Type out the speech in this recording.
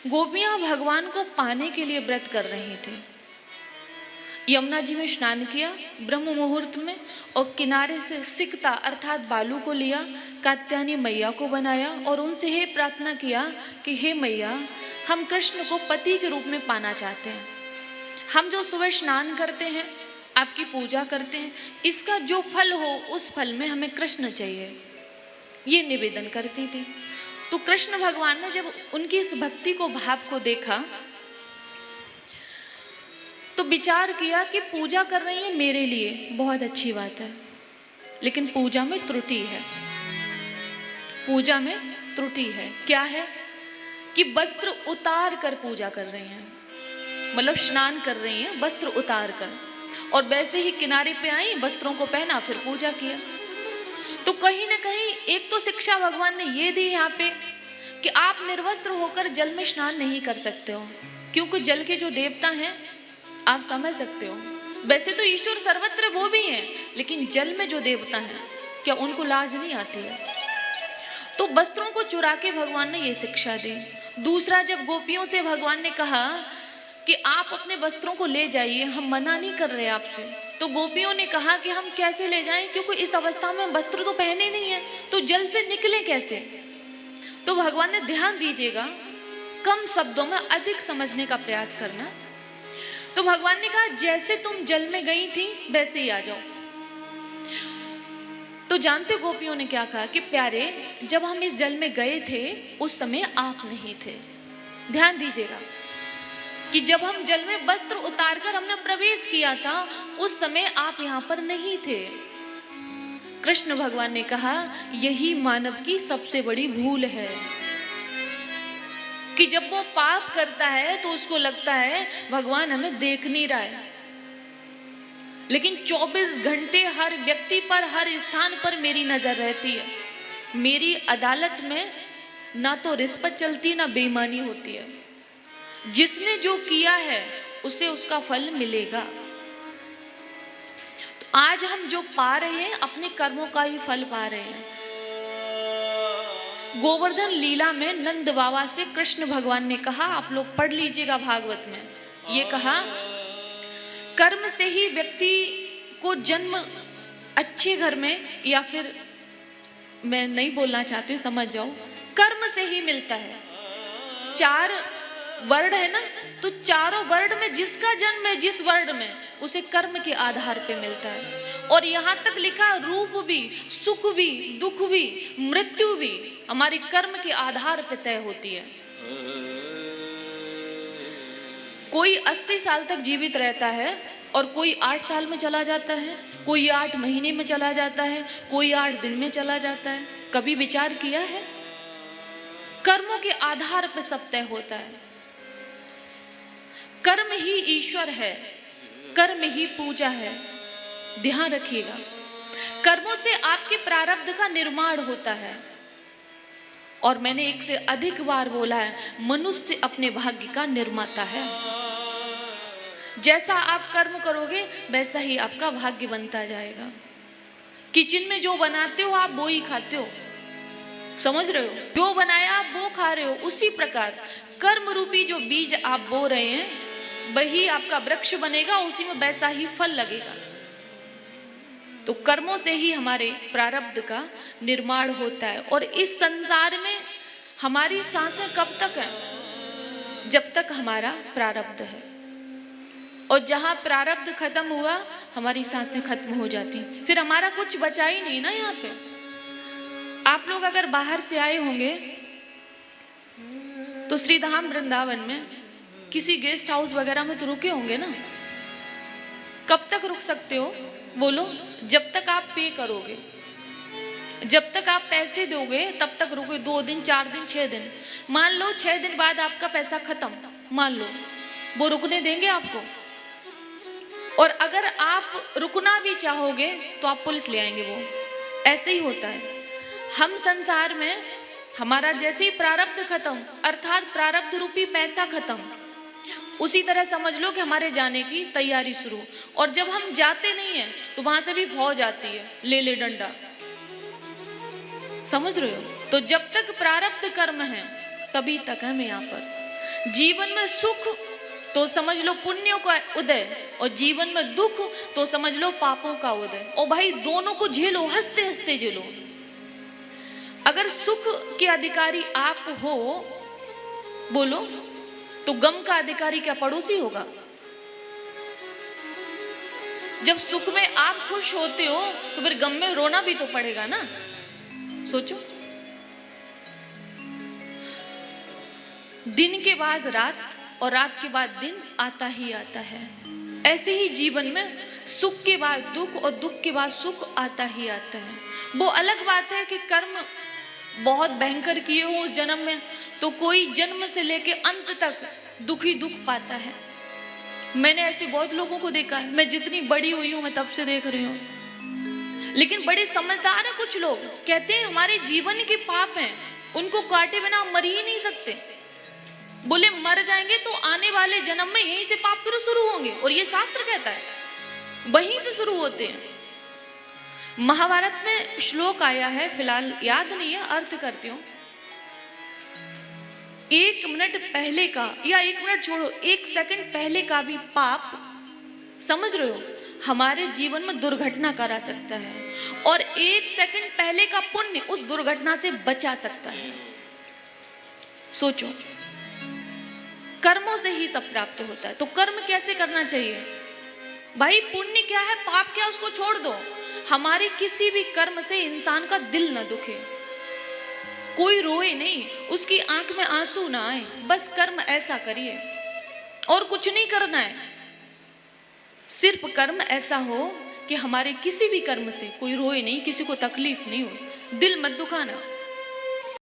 गोपियां भगवान को पाने के लिए व्रत कर रही थी। यमुना जी में स्नान किया ब्रह्म मुहूर्त में, और किनारे से सिकता अर्थात बालू को लिया, कात्यायनी मैया को बनाया और उनसे हे प्रार्थना किया कि हे मैया, हम कृष्ण को पति के रूप में पाना चाहते हैं। हम जो सुबह स्नान करते हैं, आपकी पूजा करते हैं, इसका जो फल हो उस फल में हमें कृष्ण चाहिए, ये निवेदन करती थी। तो कृष्ण भगवान ने जब उनकी इस भक्ति को, भाव को देखा, तो विचार किया कि पूजा कर रही है मेरे लिए, बहुत अच्छी बात है, लेकिन पूजा में त्रुटि है। पूजा में त्रुटि है। क्या है कि वस्त्र उतार कर पूजा कर रही हैं, मतलब स्नान कर रही हैं वस्त्र उतार कर, और वैसे ही किनारे पे आई, वस्त्रों को पहना, फिर पूजा किया। तो कहीं ना कहीं एक तो शिक्षा भगवान ने ये दी यहाँ पे कि आप निर्वस्त्र होकर जल में स्नान नहीं कर सकते हो, क्योंकि जल के जो देवता हैं आप समझ सकते हो। वैसे तो ईश्वर सर्वत्र वो भी हैं, लेकिन जल में जो देवता हैं, क्या उनको लाज नहीं आती है? तो वस्त्रों को चुरा के भगवान ने ये शिक्षा दी। दूसरा, जब गोपियों से भगवान ने कहा कि आप अपने वस्त्रों को ले जाइए, हम मना नहीं कर रहे आपसे, तो गोपियों ने कहा कि हम कैसे ले जाएं, क्योंकि इस अवस्था में वस्त्र तो पहने नहीं है, तो जल से निकले कैसे? तो भगवान ने, ध्यान दीजिएगा, कम शब्दों में अधिक समझने का प्रयास करना। तो भगवान ने कहा जैसे तुम जल में गई थी वैसे ही आ जाओ। तो जानते गोपियों ने क्या कहा कि प्यारे, जब हम इस जल में गए थे उस समय आप नहीं थे। ध्यान दीजिएगा कि जब हम जल में वस्त्र उतारकर हमने प्रवेश किया था उस समय आप यहाँ पर नहीं थे। कृष्ण भगवान ने कहा यही मानव की सबसे बड़ी भूल है कि जब वो पाप करता है तो उसको लगता है भगवान हमें देख नहीं रहा है, लेकिन 24 घंटे हर व्यक्ति पर, हर स्थान पर मेरी नजर रहती है। मेरी अदालत में ना तो रिश्वत चलती, ना बेईमानी होती है। जिसने जो किया है उसे उसका फल मिलेगा। तो आज हम जो पा रहे हैं अपने कर्मों का ही फल पा रहे हैं। गोवर्धन लीला में नंद बाबा से कृष्ण भगवान ने कहा, आप लोग पढ़ लीजिएगा भागवत में, ये कहा कर्म से ही व्यक्ति को जन्म अच्छे घर में, या फिर मैं नहीं बोलना चाहती हूँ, समझ जाओ, कर्म से ही मिलता है। 4 वर्ण है ना, तो चारों वर्ण में जिसका जन्म है जिस वर्ण में, उसे कर्म के आधार पे मिलता है। और यहाँ तक लिखा रूप भी, सुख भी, दुख भी, मृत्यु भी हमारे कर्म के आधार पे तय होती है। कोई 80 साल तक जीवित रहता है और कोई 8 साल में चला जाता है, कोई 8 महीने में चला जाता है, कोई 8 दिन में चला जाता है। कभी विचार किया है? कर्मों के आधार पर सब तय होता है। कर्म ही ईश्वर है, कर्म ही पूजा है। ध्यान रखिएगा, कर्मों से आपके प्रारब्ध का निर्माण होता है। और मैंने एक से अधिक बार बोला है, मनुष्य अपने भाग्य का निर्माता है। जैसा आप कर्म करोगे वैसा ही आपका भाग्य बनता जाएगा। किचन में जो बनाते हो आप वो ही खाते हो, समझ रहे हो? जो बनाया आप वो खा रहे हो। उसी प्रकार कर्म रूपी जो बीज आप बो रहे हैं वही आपका वृक्ष बनेगा, उसी में वैसा ही फल लगेगा। तो कर्मों से ही हमारे प्रारब्ध का निर्माण होता है। और इस संसार में हमारी सांसें कब तक है? जब तक हमारा प्रारब्ध है। और जहां प्रारब्ध खत्म हुआ हमारी सांसें खत्म हो जाती, फिर हमारा कुछ बचा ही नहीं ना। यहाँ पे आप लोग अगर बाहर से आए होंगे तो श्रीधाम वृंदावन में किसी गेस्ट हाउस वगैरह में तो रुके होंगे ना। कब तक रुक सकते हो बोलो? जब तक आप पे करोगे, जब तक आप पैसे दोगे तब तक रुके। 2 दिन, 4 दिन, 6 दिन, मान लो 6 दिन बाद आपका पैसा खत्म, मान लो, वो रुकने देंगे आपको? और अगर आप रुकना भी चाहोगे तो आप पुलिस ले आएंगे। वो ऐसे ही होता है। हम संसार में हमारा जैसे ही प्रारब्ध खत्म, अर्थात प्रारब्ध रूपी पैसा खत्म, उसी तरह समझ लो कि हमारे जाने की तैयारी शुरू। और जब हम जाते नहीं हैं तो वहां से भी फौज आती है, ले ले डंडा। समझ रहे हो? तो जब तक प्रारब्ध कर्म है तभी तक हम यहाँ पर। जीवन में सुख तो समझ लो पुण्यों का उदय, और जीवन में दुख तो समझ लो पापों का उदय। और भाई दोनों को झेलो, हंसते हंसते झेलो। अगर सुख के अधिकारी आप हो, बोलो, तो गम का अधिकारी क्या पड़ोसी होगा? जब सुख में आप खुश होते हो तो फिर गम में रोना भी तो पड़ेगा ना। सोचो, दिन के बाद रात और रात के बाद दिन आता ही आता है। ऐसे ही जीवन में सुख के बाद दुख और दुख के बाद सुख आता ही आता है। वो अलग बात है कि कर्म बहुत भयंकर किए हो उस जन्म में, तो कोई जन्म से लेके अंत तक दुख ही दुख पाता है। मैंने ऐसे बहुत लोगों को देखा है, मैं जितनी बड़ी हुई हूं मैं तब से देख रही हूं। लेकिन बड़े समझदार हैं कुछ लोग, कहते हैं हमारे जीवन के पाप हैं, उनको काटे बिना हम मर ही नहीं सकते। बोले मर जाएंगे तो आने वाले जन्म में यहीं से पाप फिर शुरू होंगे, और ये शास्त्र कहता है वहीं से शुरू होते हैं। महाभारत में श्लोक आया है, फिलहाल याद नहीं है, अर्थ करती हूं। 1 मिनट पहले का, या 1 मिनट छोड़ो, 1 सेकंड पहले का भी पाप, समझ रहे हो, हमारे जीवन में दुर्घटना करा सकता है, और 1 सेकंड पहले का पुण्य उस दुर्घटना से बचा सकता है। सोचो, कर्मों से ही सब प्राप्त होता है, तो कर्म कैसे करना चाहिए भाई? पुण्य क्या है, पाप क्या, उसको छोड़ दो। हमारे किसी भी कर्म से इंसान का दिल न दुखे, कोई रोए नहीं, उसकी आंख में आंसू ना आए, बस कर्म ऐसा करिए और कुछ नहीं करना है। सिर्फ कर्म ऐसा हो कि हमारे किसी भी कर्म से कोई रोए नहीं, किसी को तकलीफ नहीं हो, दिल मत दुखाना।